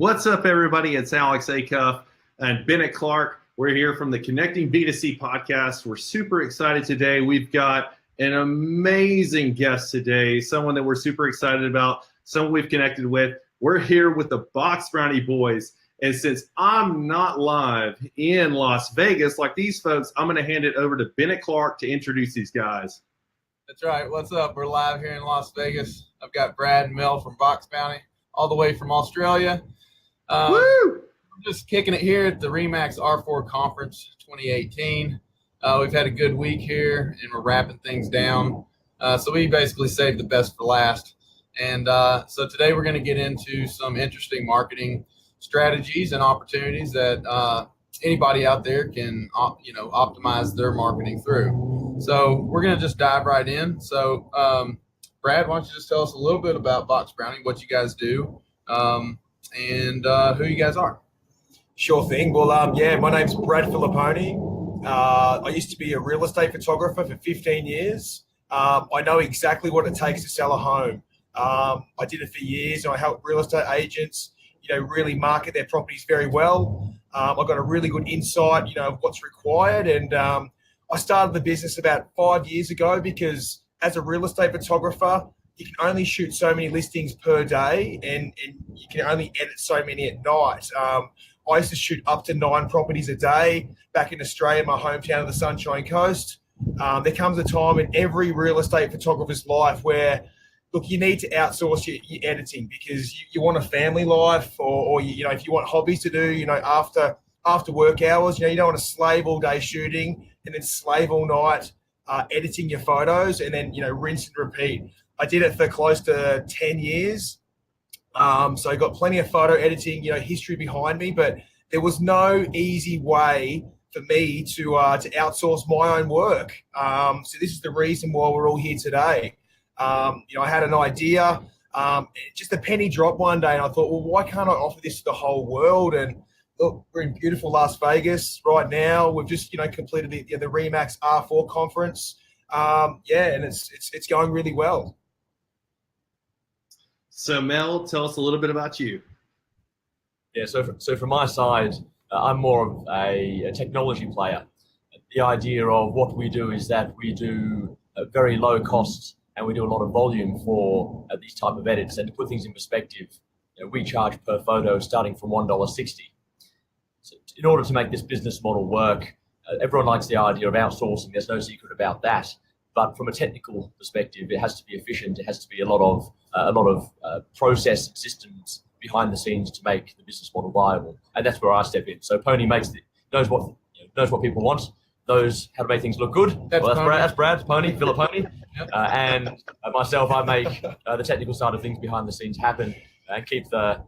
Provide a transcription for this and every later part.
What's up, everybody? It's Alex Acuff and Bennett Clark. We're here from the Connecting B2C podcast. We're super excited today. We've got an amazing guest today, someone that we're super excited about, someone we've connected with. We're here with the Box Brownie Boys. And since I'm not live in Las Vegas like these folks, I'm going to hand it over to Bennett Clark to introduce these guys. That's right. What's up? We're live here in Las Vegas. I've got Brad and Mel from Box Bounty, all the way from Australia. Woo! I'm just kicking it here at the RE/MAX R4 Conference 2018. We've had a good week here, and we're wrapping things down. So we basically saved the best for last. And so today we're going to get into some interesting marketing strategies and opportunities that anybody out there can, optimize their marketing through. So we're going to just dive right in. So Brad, why don't you just tell us a little bit about Box Brownie, what you guys do, and who you guys are. Sure thing. Well, my name's Brad Filliponi. I used to be a real estate photographer for 15 years. I know exactly what it takes to sell a home. I did it for years, and I helped real estate agents, really market their properties very well. I got a really good insight, of what's required. And I started the business about 5 years ago because as a real estate photographer, you can only shoot so many listings per day, and you can only edit so many at night. I used to shoot up to 9 properties a day back in Australia, my hometown of the Sunshine Coast. There comes a time in every real estate photographer's life where, look, you need to outsource your editing because you want a family life, or if you want hobbies to do, after work hours, you don't want to slave all day shooting and then slave all night editing your photos and then, rinse and repeat. I did it for close to 10 years. So I got plenty of photo editing, history behind me, but there was no easy way for me to outsource my own work. So this is the reason why we're all here today. I had an idea, just a penny dropped one day, and I thought, well, why can't I offer this to the whole world? And look, we're in beautiful Las Vegas right now. We've just, completed the RE/MAX R4 conference. And it's going really well. So Mel, tell us a little bit about you. Yeah, so from my side, I'm more of a technology player. The idea of what we do is that we do very low costs and we do a lot of volume for these type of edits. And to put things in perspective, we charge per photo starting from $1.60. So in order to make this business model work, everyone likes the idea of outsourcing. There's no secret about that. But from a technical perspective, it has to be efficient. It has to be a lot of process systems behind the scenes to make the business model viable, and that's where I step in. So Pony knows what people want, knows how to make things look good. That's Brad, Pony, Filliponi, and myself. I make the technical side of things behind the scenes happen and keep the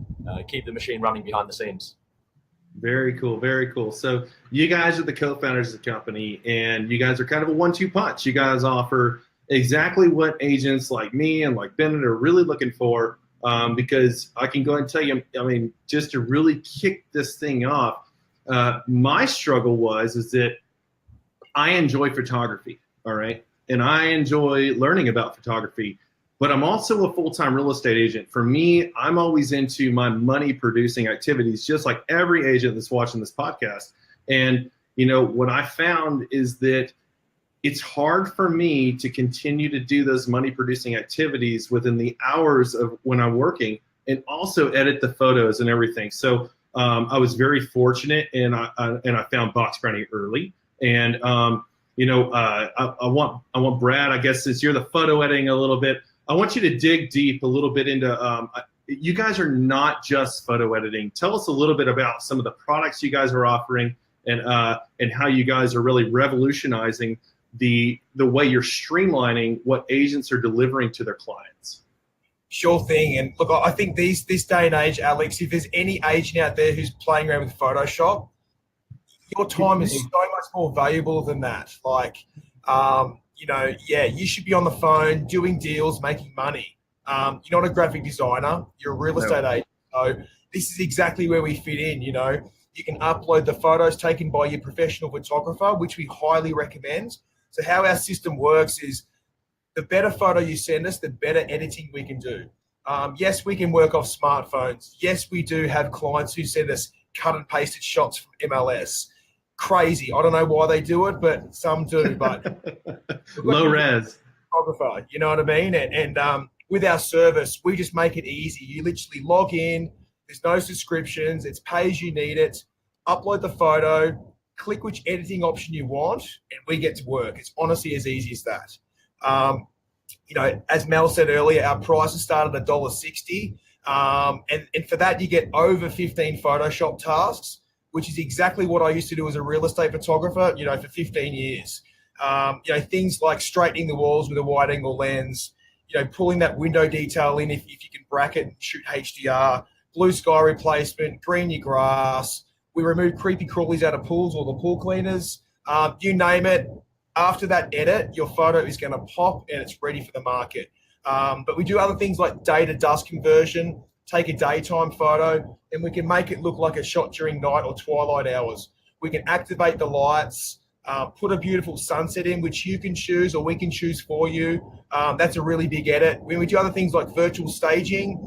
machine running behind the scenes. Very cool, very cool. So you guys are the co-founders of the company, and you guys are kind of a 1-2 punch. You guys offer exactly what agents like me and like Bennett are really looking for, because I can go and tell you, just to really kick this thing off, my struggle is that I enjoy photography, all right? And I enjoy learning about photography. But I'm also a full-time real estate agent. For me, I'm always into my money-producing activities, just like every agent that's watching this podcast. And, what I found is that it's hard for me to continue to do those money-producing activities within the hours of when I'm working and also edit the photos and everything. So I was very fortunate, and I found Box Brownie early. And, I want Brad, I guess, since you're the photo editing a little bit, I want you to dig deep a little bit into, you guys are not just photo editing. Tell us a little bit about some of the products you guys are offering and how you guys are really revolutionizing the way you're streamlining what agents are delivering to their clients. Sure thing. And look, I think this day and age, Alex, if there's any agent out there who's playing around with Photoshop, your time is so much more valuable than that. You should be on the phone doing deals, making money. You're not a graphic designer. You're a real estate agent. So this is exactly where we fit in. You can upload the photos taken by your professional photographer, which we highly recommend. So how our system works is the better photo you send us, the better editing we can do. Yes, we can work off smartphones. Yes, we do have clients who send us cut and pasted shots from MLS. Crazy. I don't know why they do it, but some do. But low res photographer, you know what I mean? And with our service, we just make it easy. You literally log in. There's no subscriptions. It's pay as you need it. Upload the photo, click which editing option you want, and we get to work. It's honestly as easy as that. You know, as Mel said earlier, our prices start at $1.60. And for that, you get over 15 Photoshop tasks, which is exactly what I used to do as a real estate photographer, you know, for 15 years. You know, things like straightening the walls with a wide angle lens, you know, pulling that window detail in if you can bracket and shoot HDR, blue sky replacement, green your grass. We remove creepy crawlies out of pools or the pool cleaners. You name it. After that edit, your photo is going to pop and it's ready for the market. But we do other things like day to dusk conversion, take a daytime photo, and we can make it look like a shot during night or twilight hours. We can activate the lights, put a beautiful sunset in, which you can choose or we can choose for you. That's a really big edit. We do other things like virtual staging,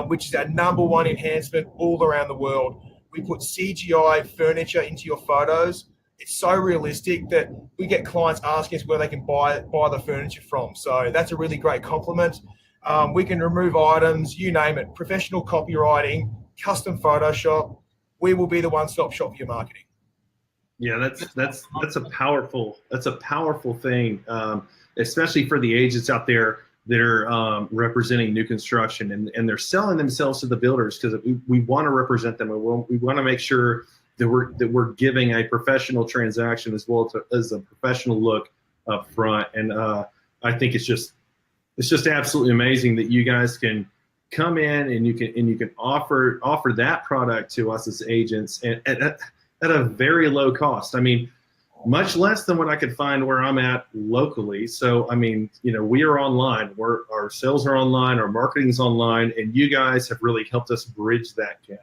which is our #1 enhancement all around the world. We put CGI furniture into your photos. It's so realistic that we get clients asking us where they can buy the furniture from. So that's a really great compliment. We can remove items, you name it, professional copywriting, custom Photoshop. We will be the one-stop shop for your marketing. Yeah, that's a powerful thing, especially for the agents out there that are representing new construction and they're selling themselves to the builders because we want to represent them and we want to make sure that we're giving a professional transaction as well as a professional look up front. And I think it's just absolutely amazing that you guys can come in and you can offer that product to us as agents and at a very low cost. I mean, much less than what I could find where I'm at locally. So, I mean, you know, we are online. Our sales are online, our marketing's online, and you guys have really helped us bridge that gap.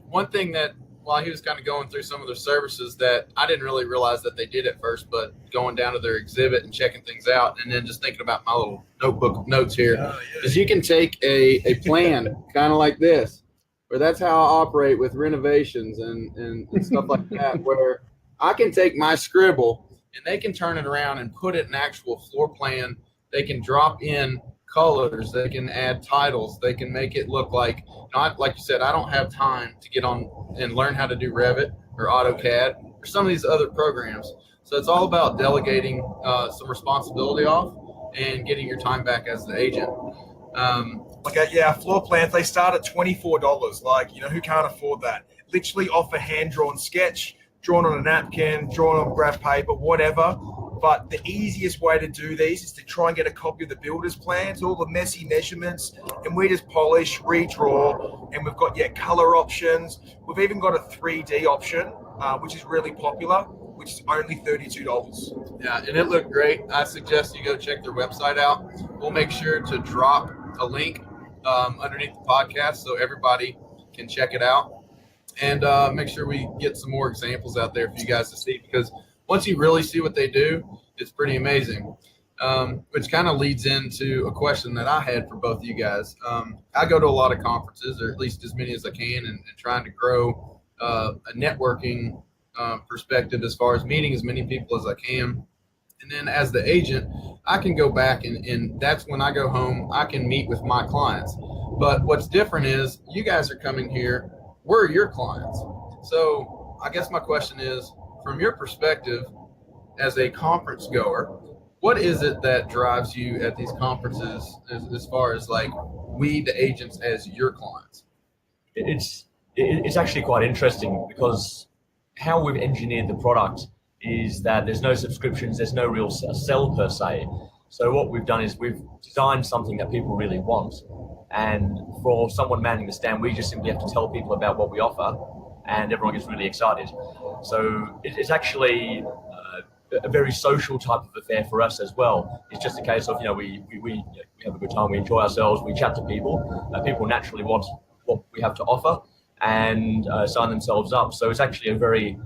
One thing that while he was kind of going through some of their services that I didn't really realize that they did at first, but going down to their exhibit and checking things out and then just thinking about my little notebook of notes here is you can take a plan kind of like this, where that's how I operate with renovations and stuff like that, where I can take my scribble and they can turn it around and put it in actual floor plan. They can drop in colors, they can add titles, they can make it look like, not like you said, I don't have time to get on and learn how to do Revit or AutoCAD or some of these other programs. So it's all about delegating some responsibility off and getting your time back as the agent. Yeah, floor plans, they start at $24. Like, you know, who can't afford that? Literally off a hand-drawn sketch, drawn on a napkin, drawn on graph paper, whatever. But the easiest way to do these is to try and get a copy of the builder's plans, all the messy measurements, and we just polish, redraw, and we've got, color options. We've even got a 3D option, which is really popular, which is only $32. Yeah, and it looked great. I suggest you go check their website out. We'll make sure to drop a link underneath the podcast so everybody can check it out. And make sure we get some more examples out there for you guys to see, because once you really see what they do, it's pretty amazing. Which kind of leads into a question that I had for both of you guys. I go to a lot of conferences, or at least as many as I can, and trying to grow a networking perspective as far as meeting as many people as I can. And then as the agent, I can go back and that's when I go home, I can meet with my clients. But what's different is you guys are coming here, we're your clients. So I guess my question is, from your perspective as a conference goer, what is it that drives you at these conferences as far as like we, the agents, as your clients? It's actually quite interesting because how we've engineered the product is that there's no subscriptions, there's no real sell per se. So what we've done is we've designed something that people really want. And for someone manning the stand, we just simply have to tell people about what we offer and everyone gets really excited. So it's actually a very social type of affair for us as well. It's just a case of, we have a good time, we enjoy ourselves, we chat to people. People naturally want what we have to offer and sign themselves up. So it's actually a very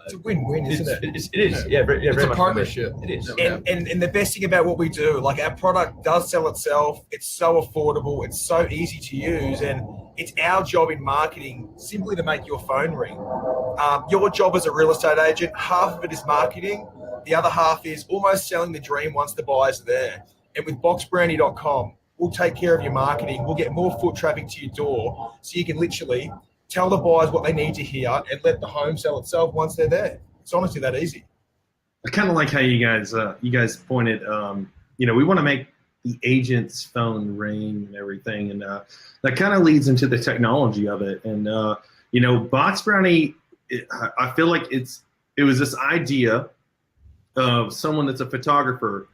It's a win-win, isn't it? It is. Yeah, very It's a much. partnership. It is. And the best thing about what we do, like our product does sell itself. It's so affordable. It's so easy to use, and it's our job in marketing simply to make your phone ring. Your job as a real estate agent, half of it is marketing. The other half is almost selling the dream once the buyers are there. And with boxbrownie.com, we'll take care of your marketing. We'll get more foot traffic to your door, so you can literally tell the buyers what they need to hear and let the home sell itself once they're there. It's honestly that easy. I kind of like how you guys pointed. We want to make the agent's phone ring and everything, and that kind of leads into the technology of it. And Box Brownie, I feel like it was this idea of someone that's a photographer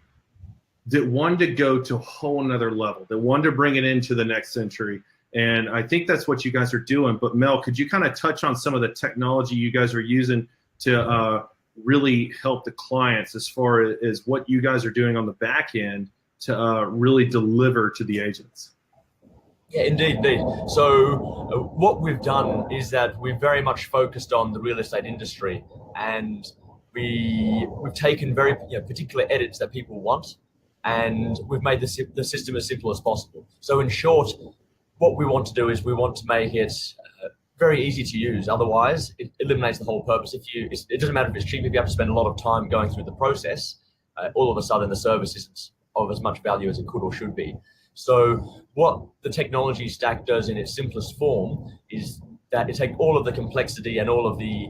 that wanted to go to a whole nother level, that wanted to bring it into the next century. And I think that's what you guys are doing. But Mel, could you kind of touch on some of the technology you guys are using to really help the clients as far as what you guys are doing on the back end to really deliver to the agents? Yeah, indeed. So what we've done is that we've very much focused on the real estate industry, and we've taken very particular edits that people want, and we've made the system as simple as possible. So in short, what we want to do is we want to make it very easy to use. Otherwise, it eliminates the whole purpose. It doesn't matter if it's cheap. If you have to spend a lot of time going through the process, all of a sudden the service isn't of as much value as it could or should be. So what the technology stack does in its simplest form is that it takes all of the complexity and all of the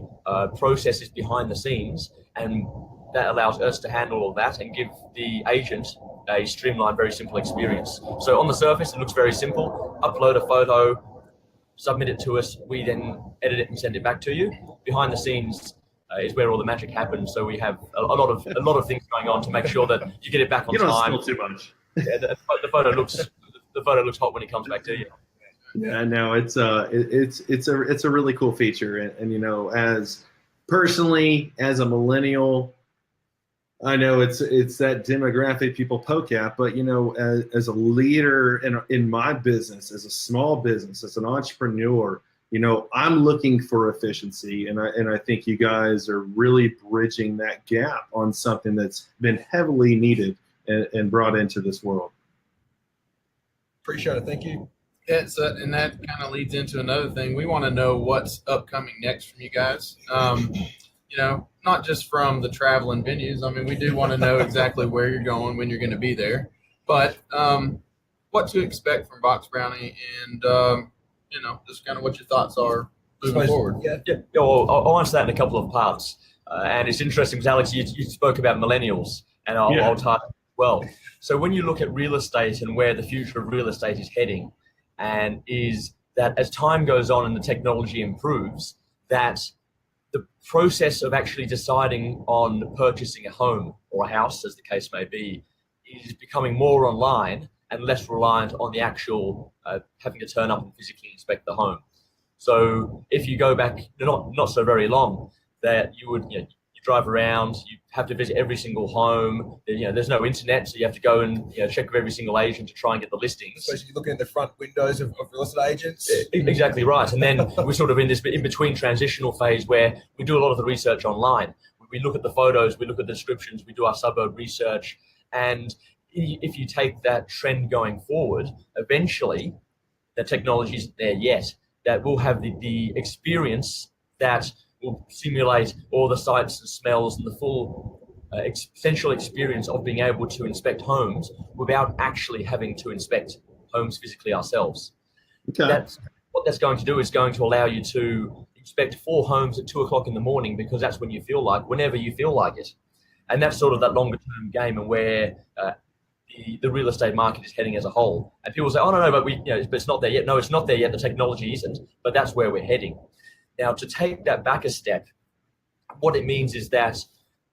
processes behind the scenes, and that allows us to handle all that and give the agent a streamlined, very simple experience. So on the surface, it looks very simple. Upload a photo, submit it to us. We then edit it and send it back to you. Behind the scenes is where all the magic happens. So we have a lot of things going on to make sure that you get it back on You don't time. spill too much. Yeah, the photo looks hot when it comes back to you. Yeah, no, it's a really cool feature, and as personally as a millennial, I know it's that demographic people poke at, but as a leader in my business, as a small business, as an entrepreneur, I'm looking for efficiency, and I think you guys are really bridging that gap on something that's been heavily needed and brought into this world. Appreciate it. Thank you. Yeah, and that kind of leads into another thing. We want to know what's upcoming next from you guys. Not just from the travel and venues. I mean, we do want to know exactly where you're going, when you're going to be there, but what to expect from Box Brownie, and just kind of what your thoughts are moving forward. Yeah. Well, I'll answer that in a couple of parts. And it's interesting because Alex, you spoke about millennials, and I'll tie that as well. So when you look at real estate and where the future of real estate is heading, and is that as time goes on and the technology improves, that the process of actually deciding on purchasing a home or a house, as the case may be, is becoming more online and less reliant on the actual having to turn up and physically inspect the home. So if you go back not so very long, that you would you drive around, you have to visit every single home. There's no internet, so you have to go and check with every single agent to try and get the listings. So you're looking at the front windows of real estate agents. Exactly right. And then we're sort of in this in-between transitional phase where we do a lot of the research online. We look at the photos, we look at the descriptions, we do our suburb research. And if you take that trend going forward, eventually the technology isn't there yet, that we'll have the experience that will simulate all the sights and smells and the full essential experience of being able to inspect homes without actually having to inspect homes physically ourselves. Okay. What that's going to do is going to allow you to inspect 4 homes at 2 o'clock in the morning, because that's when you feel like, whenever you feel like it. And that's sort of that longer term game, and where the real estate market is heading as a whole. And people say, oh, no, but but it's not there yet. No, it's not there yet. The technology isn't, but that's where we're heading. Now, to take that back a step, what it means is that,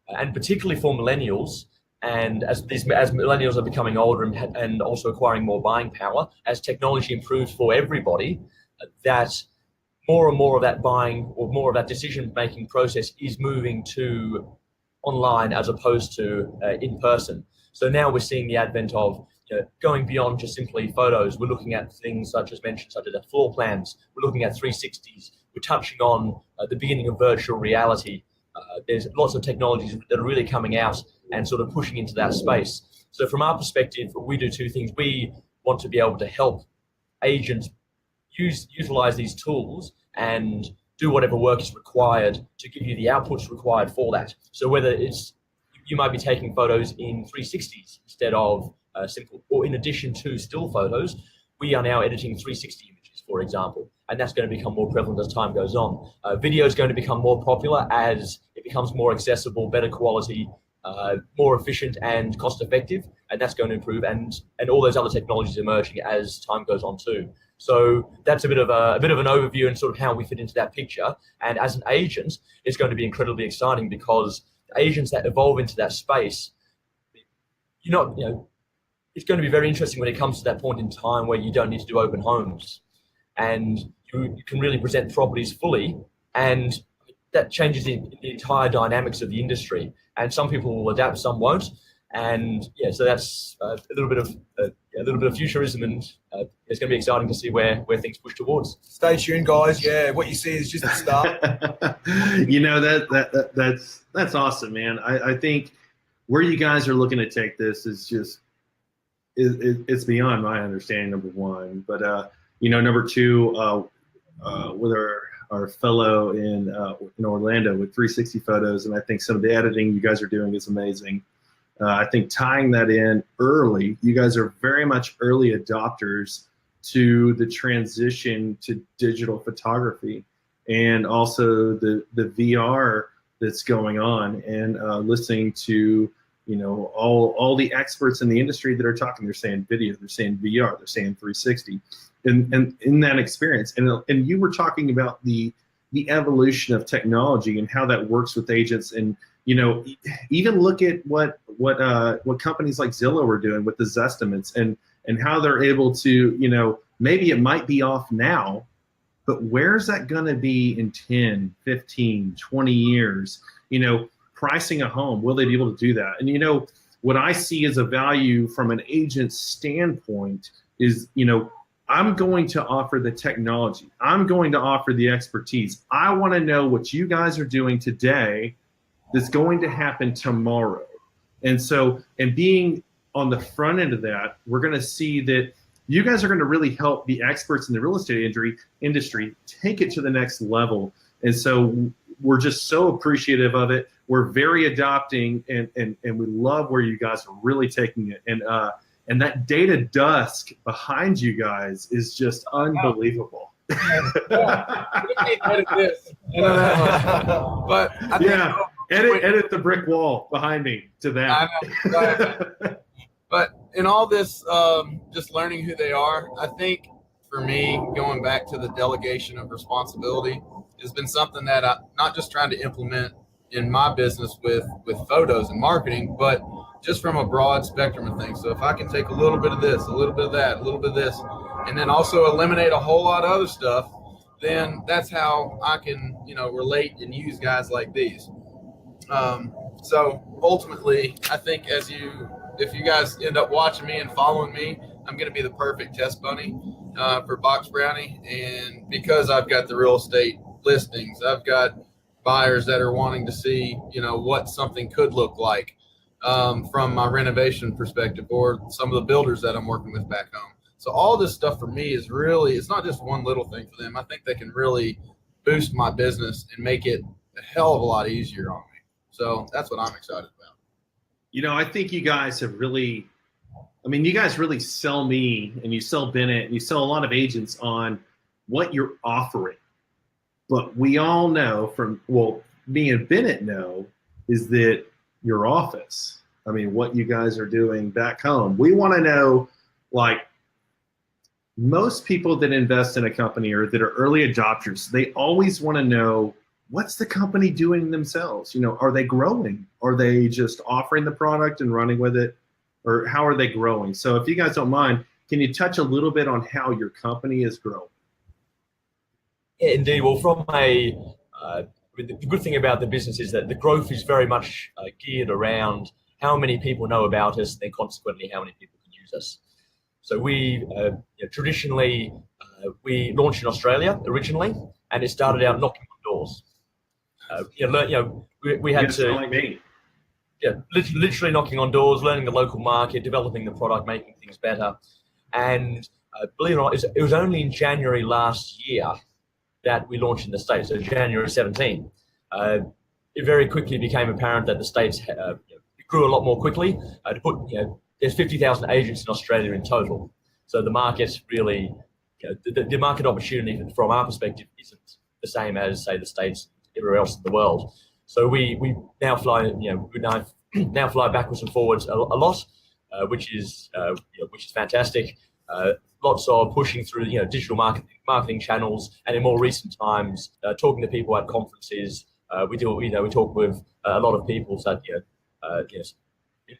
and particularly for millennials, and as millennials are becoming older and also acquiring more buying power, as technology improves for everybody, that more and more of that buying or more of that decision-making process is moving to online as opposed to in person. So now we're seeing the advent of going beyond just simply photos. We're looking at things such as floor plans. We're looking at 360s. We're touching on the beginning of virtual reality. there's lots of technologies that are really coming out and sort of pushing into that space. So from our perspective, we do two things. We want to be able to help agents utilize these tools and do whatever work is required to give you the outputs required for that. So whether it's, you might be taking photos in 360s instead of simple, or in addition to still photos, we are now editing 360 images, for example, and that's going to become more prevalent as time goes on. Video is going to become more popular as it becomes more accessible, better quality, more efficient and cost effective, and that's going to improve, and all those other technologies emerging as time goes on too. So that's a bit of an overview and sort of how we fit into that picture. And as an agent, it's going to be incredibly exciting because agents that evolve into that space, it's going to be very interesting when it comes to that point in time where you don't need to do open homes and you can really present properties fully, and that changes the entire dynamics of the industry. And some people will adapt, some won't. And yeah, so that's a little bit of futurism, and it's going to be exciting to see where things push towards. Stay tuned, guys. Yeah, what you see is just the start. That's awesome, man. I think where you guys are looking to take this is just it's beyond my understanding. Number one, but number two, with our fellow in Orlando with 360 photos, and I think some of the editing you guys are doing is amazing. I think tying that in early, you guys are very much early adopters to the transition to digital photography, and also the VR that's going on, and listening to all the experts in the industry that are talking. They're saying video, they're saying VR, they're saying 360, and in that experience, and you were talking about the evolution of technology and how that works with agents, and even look at what companies like Zillow are doing with the Zestimates, and how they're able to, maybe it might be off now, but where's that going to be in 10, 15, 20 years? Pricing a home, will they be able to do that? And what I see as a value from an agent's standpoint is, I'm going to offer the technology. I'm going to offer the expertise. I want to know what you guys are doing today that's going to happen tomorrow. And so, and being on the front end of that, we're going to see that you guys are going to really help the experts in the real estate industry take it to the next level. And so we're just so appreciative of it. We're very adopting, and we love where you guys are really taking it. And that data dusk behind you guys is just unbelievable. Edit this. But I think, edit the brick wall behind me to that. I know. But in all this, just learning who they are, I think for me, going back to the delegation of responsibility has been something that I'm not just trying to implement in my business with photos and marketing, but just from a broad spectrum of things. So if I can take a little bit of this, a little bit of that, a little bit of this, and then also eliminate a whole lot of other stuff, then that's how I can, relate and use guys like these. So ultimately, I think if you guys end up watching me and following me, I'm going to be the perfect test bunny for Box Brownie. And because I've got the real estate listings, I've got buyers that are wanting to see, what something could look like from my renovation perspective, or some of the builders that I'm working with back home. So all this stuff for me is really, it's not just one little thing for them. I think they can really boost my business and make it a hell of a lot easier on me. So that's what I'm excited about. I think you guys have really, you guys really sell me, and you sell Bennett, and you sell a lot of agents on what you're offering. But we all know me and Bennett know, is that your office, what you guys are doing back home. We want to know, most people that invest in a company or that are early adopters, they always want to know, what's the company doing themselves? Are they growing? Are they just offering the product and running with it? Or how are they growing? So if you guys don't mind, can you touch a little bit on how your company is growing? Yeah, indeed. Well, the good thing about the business is that the growth is very much geared around how many people know about us, and consequently how many people can use us. So we traditionally we launched in Australia originally, and it started out knocking on doors. We had Yes, to, like me. literally knocking on doors, learning the local market, developing the product, making things better. And believe it or not, it was only in January last year that we launched in the States, so January 17. It very quickly became apparent that the States grew a lot more quickly. There's 50,000 agents in Australia in total. So the market's really, the market opportunity from our perspective isn't the same as, say, the States, everywhere else in the world. So we now fly, we now fly backwards and forwards a lot, which is fantastic. Lots of pushing through, digital marketing channels, and in more recent times, talking to people at conferences. We talk with a lot of people, so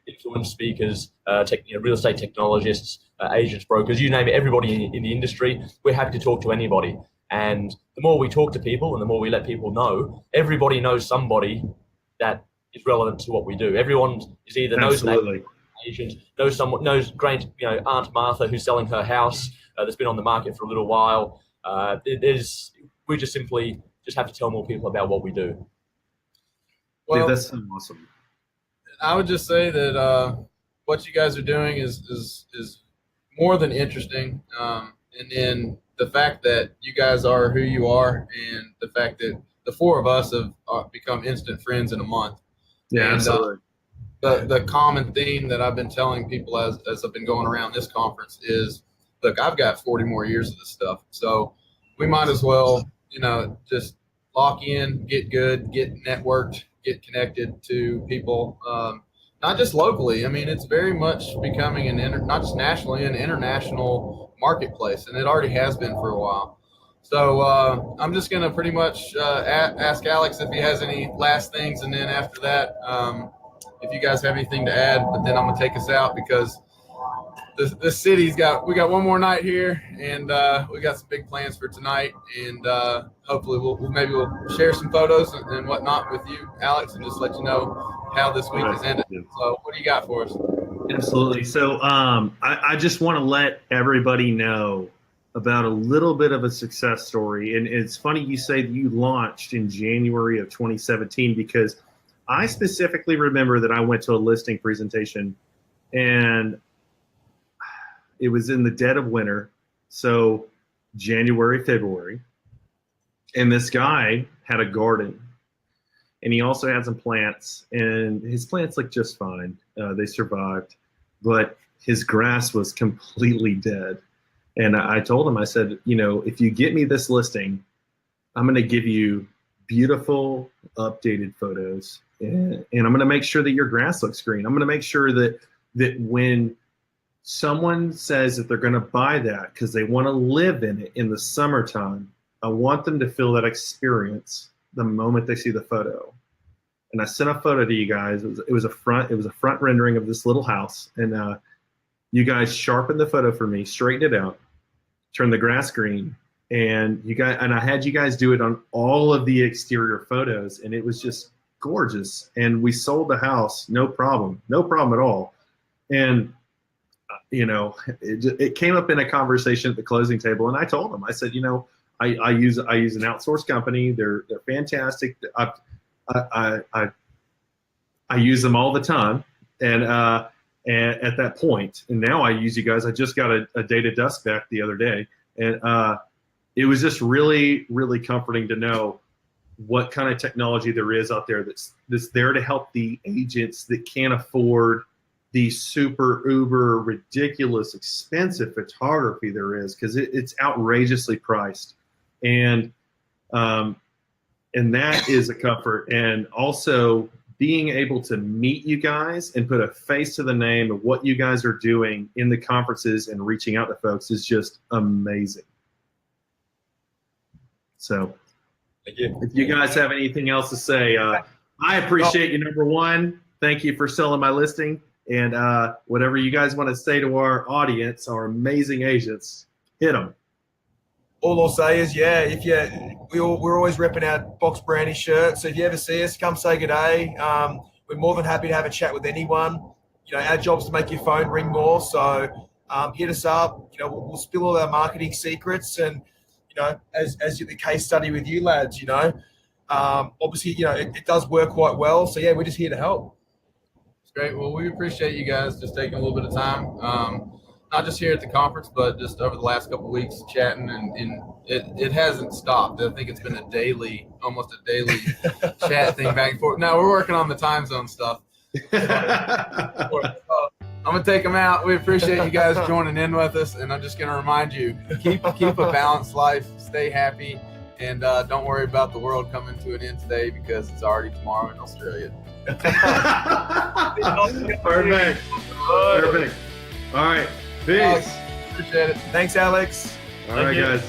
influence speakers, real estate technologists, agents, brokers, you name it, everybody in the industry. We're happy to talk to anybody. And the more we talk to people and the more we let people know, everybody knows somebody that is relevant to what we do. Everyone is either knows an agent, knows great, Aunt Martha who's selling her house that's been on the market for a little while. We just simply have to tell more people about what we do. Well, dude, that's so awesome. I would just say that what you guys are doing is more than interesting, and then the fact that you guys are who you are, and the fact that the four of us have become instant friends in a month. Yeah, and, absolutely. The common theme that I've been telling people as I've been going around this conference is, look, I've got 40 more years of this stuff, so we might as well, just lock in, get good, get networked, get connected to people, not just locally. I mean, it's very much becoming not just nationally, an international marketplace, and it already has been for a while. So I'm just going to pretty much ask Alex if he has any last things, and then after that, if you guys have anything to add, but then I'm going to take us out because this city's we got one more night here, and we got some big plans for tonight, and hopefully we'll share some photos and whatnot with you, Alex, and just let you know how this week has ended. So what do you got for us? Absolutely. So I just want to let everybody know about a little bit of a success story. And it's funny you say that you launched in January of 2017, because I specifically remember that I went to a listing presentation, and it was in the dead of winter, so January, February, and this guy had a garden, and he also had some plants, and his plants looked just fine. They survived, but his grass was completely dead. And I told him, I said, if you get me this listing, I'm going to give you beautiful updated photos, and I'm going to make sure that your grass looks green. I'm going to make sure that when someone says that they're going to buy that because they want to live in it in the summertime, I want them to feel that experience the moment they see the photo. And I sent a photo to you guys. It was a front rendering of this little house, and you guys sharpened the photo for me, straightened it out, turned the grass green, and I had you guys do it on all of the exterior photos, and it was just gorgeous. And we sold the house, no problem at all. And it came up in a conversation at the closing table, and I told them, I said, I use an outsourced company. They're fantastic. I use them all the time, and at that point, and now I use you guys. I just got a data dust back the other day, and it was just really, really comforting to know what kind of technology there is out there that's there to help the agents that can't afford the super uber ridiculous expensive photography there is, because it's outrageously priced, and that is a comfort. And also being able to meet you guys and put a face to the name of what you guys are doing in the conferences and reaching out to folks is just amazing. So if you guys have anything else to say, I appreciate you, number one. Thank you for selling my listing. And whatever you guys want to say to our audience, our amazing agents, hit them. All I'll say is, we're always repping our Box Brownie shirt. So if you ever see us, come say good day. We're more than happy to have a chat with anyone. Our job's to make your phone ring more. So hit us up. We'll spill all our marketing secrets. And, as the case study with you lads, Obviously, it does work quite well. So yeah, we're just here to help. It's great. Well, we appreciate you guys just taking a little bit of time. Not just here at the conference, but just over the last couple of weeks chatting, and it hasn't stopped. I think it's been almost a daily chat thing back and forth. Now we're working on the time zone stuff. I'm gonna take them out. We appreciate you guys joining in with us, and I'm just gonna remind you: keep a balanced life, stay happy, and don't worry about the world coming to an end today because it's already tomorrow in Australia. Perfect. All right. Peace. Alex, appreciate it. Thanks, Alex. All right, guys.